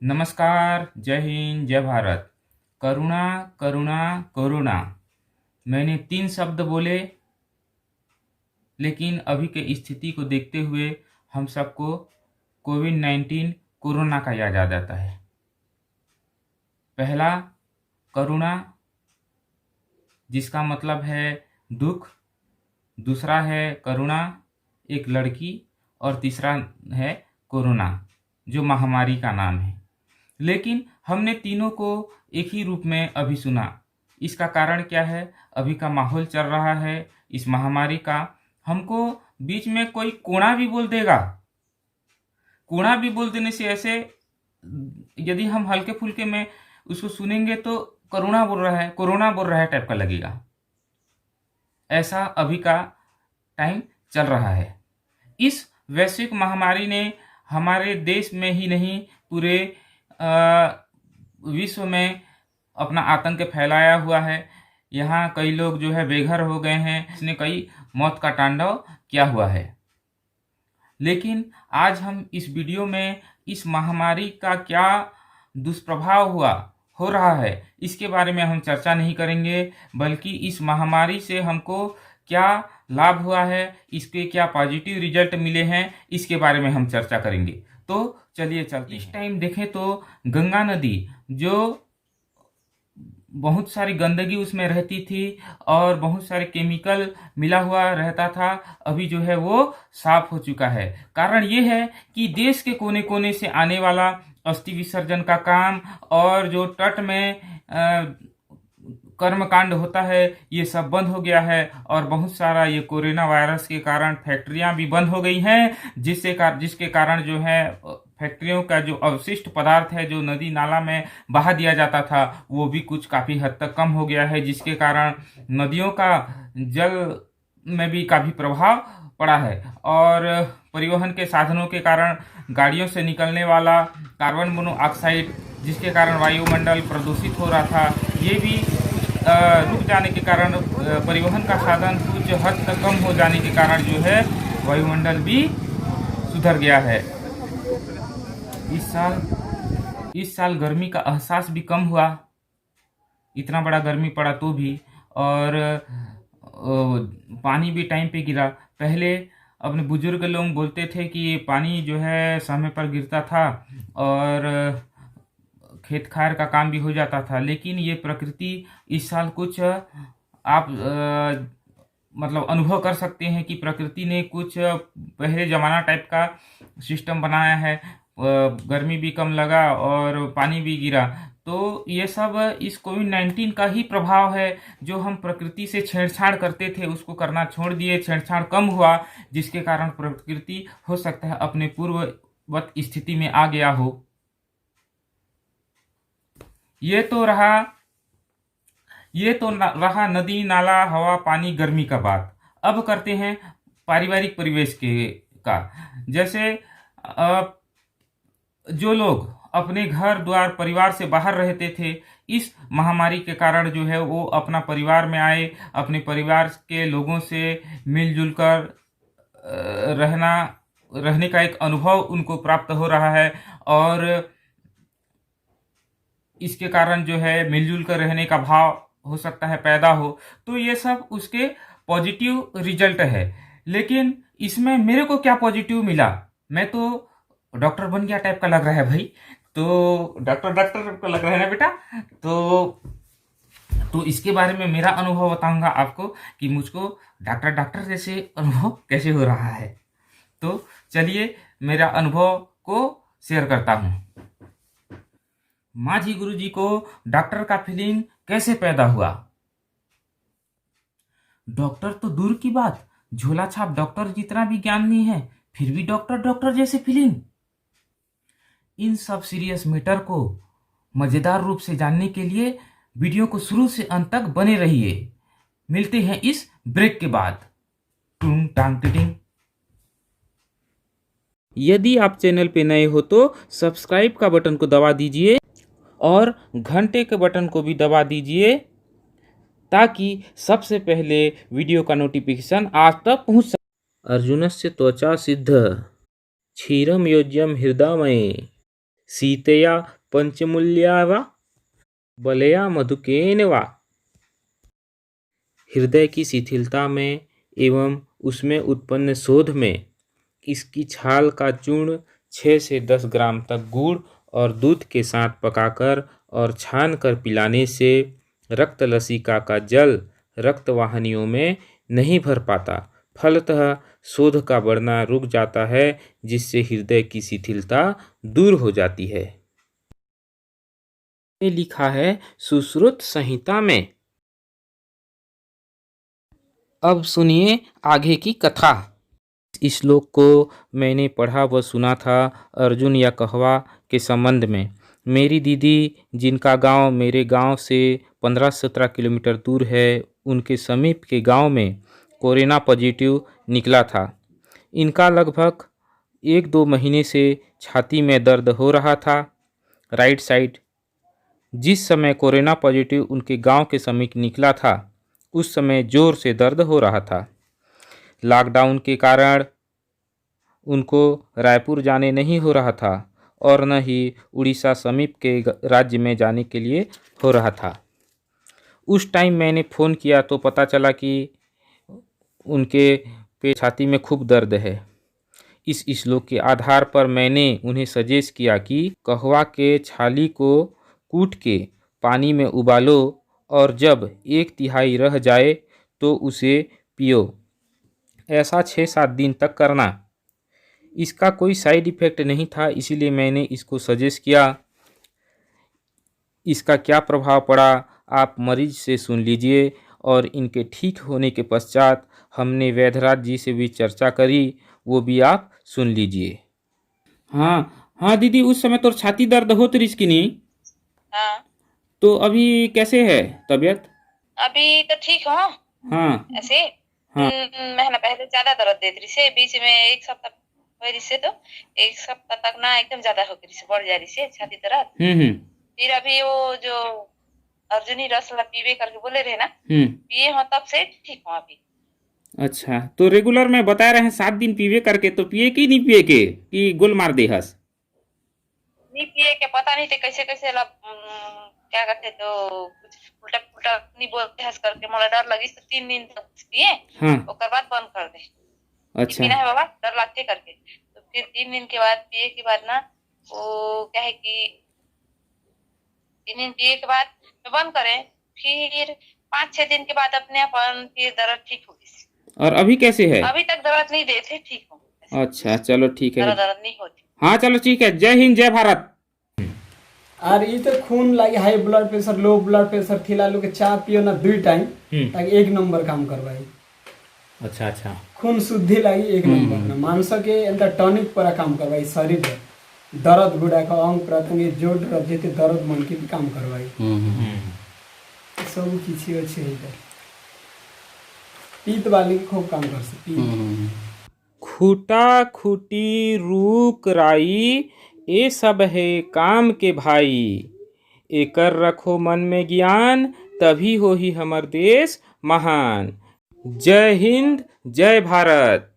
नमस्कार, जय हिंद, जय भारत। करुणा, करुणा, कोरोना। मैंने 3 शब्द बोले, लेकिन अभी के स्थिति को देखते हुए हम सबको कोविड-19 कोरोना का याद आ जाता है। पहला करुणा, जिसका मतलब है दुख। दूसरा है करुणा, एक लड़की। और तीसरा है कोरोना, जो महामारी का नाम है। लेकिन हमने तीनों को एक ही रूप में अभी सुना। इसका कारण क्या है? अभी का माहौल चल रहा है इस महामारी का। हमको बीच में कोई कोड़ा भी बोल देगा। कोड़ा भी बोल देने से ऐसे यदि हम हल्के फुल्के में उसको सुनेंगे तो करुणा बोल रहा है, कोरोना बोल रहा है टाइप का लगेगा। ऐसा अभी का टाइम चल रहा है। इस वैश्विक महामारी ने हमारे देश में ही नहीं, पूरे विश्व में अपना आतंक फैलाया हुआ है। यहाँ कई लोग जो है बेघर हो गए हैं। इसने कई मौत का तांडव किया हुआ है। लेकिन आज हम इस वीडियो में इस महामारी का क्या दुष्प्रभाव हो रहा है, इसके बारे में हम चर्चा नहीं करेंगे, बल्कि इस महामारी से हमको क्या लाभ हुआ है, इसके क्या पॉजिटिव रिजल्ट मिले हैं, इसके बारे में हम चर्चा करेंगे। तो चलिए चलते हैं। इस टाइम देखें तो गंगा नदी, जो बहुत सारी गंदगी उसमें रहती थी और बहुत सारे केमिकल मिला हुआ रहता था, अभी जो है वो साफ हो चुका है। कारण ये है कि देश के कोने कोने से आने वाला अस्थि विसर्जन का काम और जो तट में कर्मकांड होता है, ये सब बंद हो गया है। और बहुत सारा ये कोरोना वायरस के कारण फैक्ट्रियां भी बंद हो गई हैं, जिसके कारण जो है फैक्ट्रियों का जो अवशिष्ट पदार्थ है, जो नदी नाला में बहा दिया जाता था, वो भी कुछ काफ़ी हद तक कम हो गया है, जिसके कारण नदियों का जल में भी काफ़ी प्रभाव पड़ा है। और परिवहन के साधनों के कारण गाड़ियों से निकलने वाला कार्बन मोनोऑक्साइड, जिसके कारण वायुमंडल प्रदूषित हो रहा था, ये भी रुक जाने के कारण, परिवहन का साधन कुछ हद तक कम हो जाने के कारण जो है वायुमंडल भी सुधर गया है। इस साल गर्मी का एहसास भी कम हुआ। इतना बड़ा गर्मी पड़ा तो भी, और पानी भी टाइम पे गिरा। पहले अपने बुजुर्ग लोग बोलते थे कि पानी जो है समय पर गिरता था और खेत खार का काम भी हो जाता था। लेकिन ये प्रकृति इस साल कुछ आप मतलब अनुभव कर सकते हैं कि प्रकृति ने कुछ पहले ज़माना टाइप का सिस्टम बनाया है। गर्मी भी कम लगा और पानी भी गिरा। तो ये सब इस कोविड-19 का ही प्रभाव है। जो हम प्रकृति से छेड़छाड़ करते थे, उसको करना छोड़ दिए, छेड़छाड़ कम हुआ, जिसके कारण प्रकृति हो सकता है अपने पूर्ववत स्थिति में आ गया हो। ये तो रहा नदी नाला हवा पानी गर्मी का बात। अब करते हैं पारिवारिक परिवेश का। जैसे जो लोग अपने घर द्वार परिवार से बाहर रहते थे, इस महामारी के कारण जो है वो अपना परिवार में आए, अपने परिवार के लोगों से मिलजुल कर रहने का एक अनुभव उनको प्राप्त हो रहा है। और इसके कारण जो है मिलजुल कर रहने का भाव हो सकता है पैदा हो। तो ये सब उसके पॉजिटिव रिजल्ट है। लेकिन इसमें मेरे को क्या पॉजिटिव मिला? मैं तो डॉक्टर बन गया टाइप का लग रहा है भाई। तो डॉक्टर टाइप का लग रहा है ना बेटा। तो इसके बारे में मेरा अनुभव बताऊंगा आपको कि मुझको डॉक्टर जैसे अनुभव कैसे हो रहा है। तो चलिए मेरा अनुभव को शेयर करता हूँ। माझी गुरुजी को डॉक्टर का फीलिंग कैसे पैदा हुआ? डॉक्टर तो दूर की बात, झोला छाप डॉक्टर जितना भी ज्ञान नहीं है, फिर भी डॉक्टर जैसे फीलिंग। इन सब सीरियस मैटर को मजेदार रूप से जानने के लिए वीडियो को शुरू से अंत तक बने रहिए। मिलते हैं इस ब्रेक के बाद। टूंग टांग टिटिंग। यदि आप चैनल पे नए हो तो सब्सक्राइब का बटन को दबा दीजिए और घंटे के बटन को भी दबा दीजिए, ताकि सबसे पहले वीडियो का नोटिफिकेशन आप तक पहुंच सके। अर्जुनस्य त्वचा सिद्ध क्षीरम योज्यम हृदयमये सीतया पंचमूल्या वा बलया मधुकेन वा। हृदय की शिथिलता में एवं उसमें उत्पन्न शोध में इसकी छाल का चूर्ण 6 से 10 ग्राम तक गुड़ और दूध के साथ पकाकर और छान कर पिलाने से रक्त लसिका का जल रक्त वाहिनियों में नहीं भर पाता, फलतः शोध का बढ़ना रुक जाता है, जिससे हृदय की शिथिलता दूर हो जाती है। ये लिखा है सुश्रुत संहिता में। अब सुनिए आगे की कथा। इस श्लोक को मैंने पढ़ा व सुना था अर्जुन या कहवा के संबंध में। मेरी दीदी जिनका गांव मेरे गांव से 15-17 किलोमीटर दूर है, उनके समीप के गांव में कोरोना पॉजिटिव निकला था। इनका लगभग 1-2 महीने से छाती में दर्द हो रहा था, राइट साइड। जिस समय कोरोना पॉजिटिव उनके गांव के समीप निकला था, उस समय जोर से दर्द हो रहा था। लॉकडाउन के कारण उनको रायपुर जाने नहीं हो रहा था और न ही उड़ीसा समीप के राज्य में जाने के लिए हो रहा था। उस टाइम मैंने फ़ोन किया तो पता चला कि उनके पे छाती में खूब दर्द है। इस श्लोक के आधार पर मैंने उन्हें सजेस्ट किया कि कहवा के छाली को कूट के पानी में उबालो और जब 1/3 रह जाए तो उसे पियो। ऐसा 6-7 दिन तक करना। इसका कोई साइड इफ़ेक्ट नहीं था, इसीलिए मैंने इसको सजेस्ट किया। इसका क्या प्रभाव पड़ा आप मरीज से सुन लीजिए, और इनके ठीक होने के पश्चात हमने वैद्यराज जी से भी चर्चा करी, वो भी आप सुन लीजिए। हाँ दीदी, उस समय तो छाती दर्द होती रही कि नहीं? हाँ, तो अभी कैसे है तबीयत? अभी तो ठीक हो। हाँ ऐसे हाँ महीना पहले ज्यादा दर्द देती रही से, बीच में एक सप्ताह हो रही से, तो एक सप्ताह तक ना एकदम ज्यादा हो गई से, बढ़ जा रही से छाती दर्द। फिर अभी वो जो अर्जुनी रस ला पीवे करके बोले रहे ना, पिए हो तब से ठीक हो अभी। अच्छा, तो रेगुलर में बता रहे हैं 7 दिन पीवे करके, तो पिए कि नहीं पिए के कि गोल मार दे हस? नहीं पिए के पता नहीं थे कैसे कैसे क्या करते, तो कुछ उल्टा पुल्टा नहीं बोलते हंस करके, मोला डर लगी तो 3 दिन तक पिए। हाँ उसके बाद बंद कर दे। अच्छा पीना है बाबा, डर लगते करके। तो फिर 3 दिन के बाद पिए के बाद ना, वो क्या है कि 3 दिन पिए के बाद बंद करें, फिर 5-6 दिन के बाद अपने अपन फिर दर्द ठीक हो गई। और अभी कैसे है? अभी तक दर्द नहीं देते, ठीक हो। अच्छा चलो ठीक है। दर्द नहीं होती। हाँ चलो ठीक है। जय हिंद जय भारत। और ये तो खून लगे high blood pressure low blood pressure थिला लोग चाय पियो ना 2 टाइम, ताकि 1 नंबर काम करवाई। अच्छा अच्छा, खून शुद्धि लगी 1 नंबर ना, मांस के अंदर टॉनिक पर काम करवाई, शरीर में दर्द गुड़ा का अंग प्रत्यंग जोड़ जेते दर्द मन के भी काम करवाई। सब किसी अच्छे इधर पीत वाले की खूब काम कर सकती। खूटा खूटी रूक राई, ये सब है काम के भाई। एकर रखो मन में ज्ञान, तभी हो ही हमर देश महान। जय हिंद जय भारत।